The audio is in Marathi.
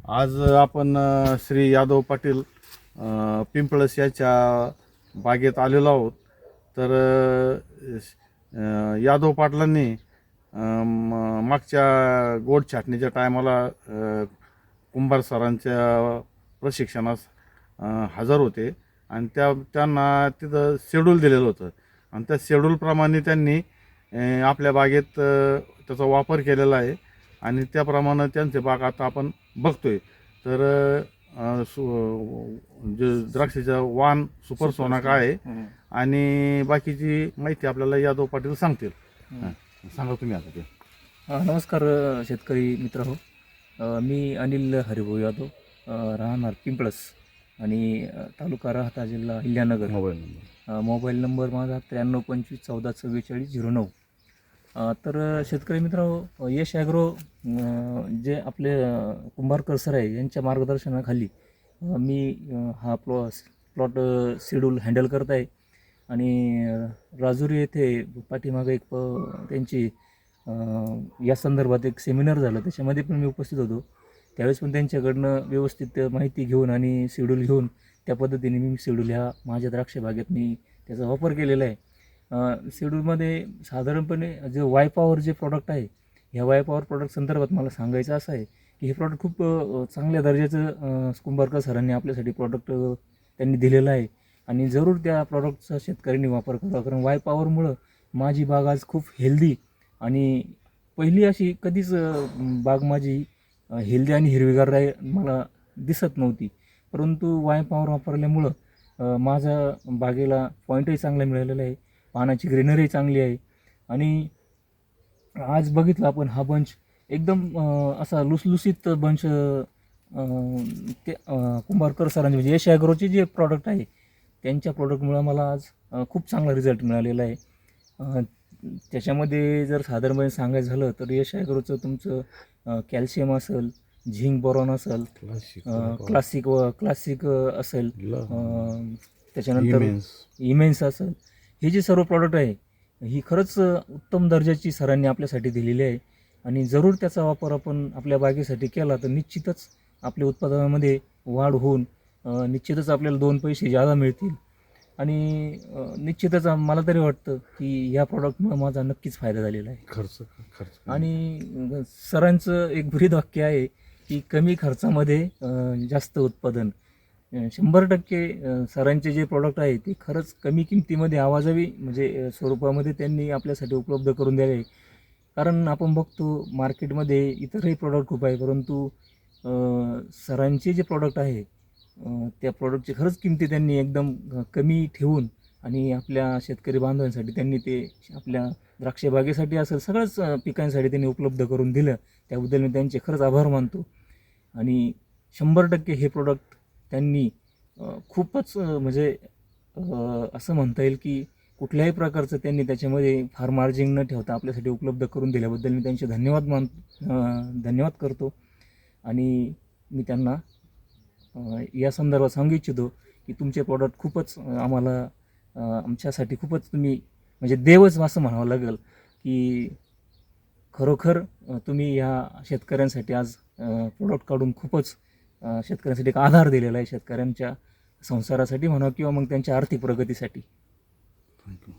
आज आपण श्री यादव पाटील पिंपळस याच्या बागेत आलेलो आहोत. तर यादव पाटलांनी मागच्या गोड छाटणीच्या टायमाला कुंभार सरांच्या प्रशिक्षणास हजर होते आणि त्यांना तिथं शेड्यूल दिलेलं होतं आणि त्या शेड्यूलप्रमाणे त्यांनी आपल्या बागेत त्याचा वापर केलेला आहे आणि त्याप्रमाणे त्यांचे बाग आता आपण बघतोय. तर जे द्राक्षाचं वाण सुपर सोनाका आहे आणि बाकीची माहिती आपल्याला यादव पाटील सांगतील. सांगा तुम्ही आता ते. नमस्कार शेतकरी मित्र हो. मी अनिल हरिभाऊ यादव, राहणार पिंपळस आणि तालुका राहता, जिल्हा अहिल्यानगर. मोबाईल नंबर माझा 9325144409. तर शेतकरी मित्र हो, यश ॲग्रो जे आपले कुंभारकर सर आहे यांच्या मार्गदर्शनाखाली मी हा प्लॉट शेड्यूल हँडल करत आहे आणि राजुरी येथे पाठीमागे एक त्यांची या संदर्भात एक सेमिनार झालं, त्याच्यामध्ये पण मी उपस्थित होतो. त्यावेळेस पण त्यांच्याकडनं व्यवस्थित माहिती घेऊन आणि शेड्यूल घेऊन त्या पद्धतीने मी शेड्यूल ह्या माझ्या द्राक्ष बागेत मी त्याचा वापर केलेला आहे. शेड्यूलमध्ये साधारणपणे जे वाय पॉवर जे प्रॉडक्ट आहे, ह्या वाय पॉवर प्रॉडक्ट संदर्भात मला सांगायचं असं आहे की हे प्रॉडक्ट खूप चांगल्या दर्जाचं कुंभारकर सरांनी आपल्यासाठी प्रॉडक्ट त्यांनी दिलेलं आहे आणि जरूर त्या प्रॉडक्टचा शेतकऱ्यांनी वापर करावा. कारण वाय पॉवरमुळं माझी बाग आज खूप हेल्दी आणि पहिली अशी कधीच बाग माझी हेल्दी आणि हिरवीगार मला दिसत नव्हती. परंतु वाय पॉवर वापरल्यामुळं माझ्या बागेला पॉईंटही चांगला मिळालेला आहे, पानाची ग्रीनरी चांगली आहे आणि आज बघितलं आपण हा बंच एकदम असा लुसलुसीत बंच ते कुंभारकर सरांचे म्हणजे यश ॲग्रोचे जे प्रॉडक्ट आहे त्यांच्या प्रॉडक्टमुळं मला आज खूप चांगला रिझल्ट मिळालेला आहे. त्याच्यामध्ये जर साधारणपणे सांगायचं झालं तर यश ॲग्रोचं तुमचं कॅल्शियम असेल, झिंक बोरॉन असेल, क्लासिक असेल, त्याच्यानंतर इमेन्स असेल, हे जे सर्व प्रॉडक्ट आहे ही खरंच उत्तम दर्जाची सरांनी आपल्यासाठी दिलेली आहे आणि जरूर त्याचा वापर आपण आपल्या बागेसाठी केला तर निश्चितच आपल्या उत्पादनामध्ये वाढ होऊन निश्चितच आपल्याला 2 पैसे जादा मिळतील आणि निश्चितच मला तरी वाटतं की या प्रॉडक्टमुळे माझा नक्कीच फायदा झालेला आहे. खर्च आणि सरांचं एक ब्रीद वाक्य आहे की कमी खर्चामध्ये जास्त उत्पादन. 100% सरांचे जे प्रॉडक्ट आहे ते खरंच कमी किमतीमध्ये आवाजावी म्हणजे स्वरूपामध्ये त्यांनी आपल्यासाठी उपलब्ध करून द्यावे. कारण आपण बघतो मार्केटमध्ये इतरही प्रॉडक्ट खूप आहे, परंतु सरांचे जे प्रॉडक्ट आहे त्या प्रॉडक्टची खरंच किमती त्यांनी एकदम कमी ठेवून आणि आपल्या शेतकरी बांधवांसाठी त्यांनी ते आपल्या द्राक्ष बागेसाठी असेल सगळ्याच पिकांसाठी त्यांनी उपलब्ध करून दिलं. त्याबद्दल मी त्यांचे खरंच आभार मानतो आणि 100% हे प्रॉडक्ट त्यांनी खूपच म्हणजे असं म्हणता येईल की कुठल्याही प्रकारचं त्यांनी त्याच्यामध्ये फार मार्जिन न ठेवता आपल्यासाठी उपलब्ध करून दिल्याबद्दल मी त्यांचे धन्यवाद करतो आणि मी त्यांना या संदर्भात सांगू इच्छितो की तुमचे प्रॉडक्ट खूपच आम्हाला आमच्यासाठी खूपच तुम्ही म्हणजे देवच असं म्हणावं लागेल की खरोखर तुम्ही या शेतकऱ्यांसाठी आज प्रॉडक्ट काढून खूपच शेतकऱ्यांसाठी एक आधार दिलेला आहे, शेतकऱ्यांच्या संसारासाठी म्हणा किंवा मग त्यांच्या आर्थिक प्रगतीसाठी. थँक्यू.